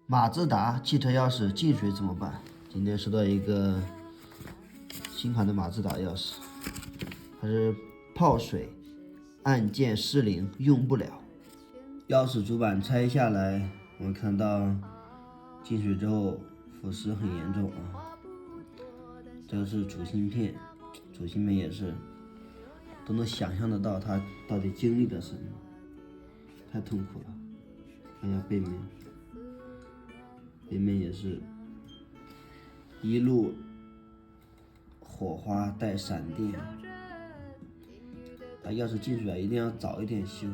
马自达汽车钥匙进水怎么办？今天收到一个新款的马自达钥匙，它是泡水，按键失灵，用不了。钥匙主板拆下来，我们看到进水之后腐蚀很严重啊。这个是主芯片，主芯片也是都能想象得到它到底经历了什么，太痛苦了。看一下背面。背面也是一路火花带闪电，把钥匙进水一定要早一点修。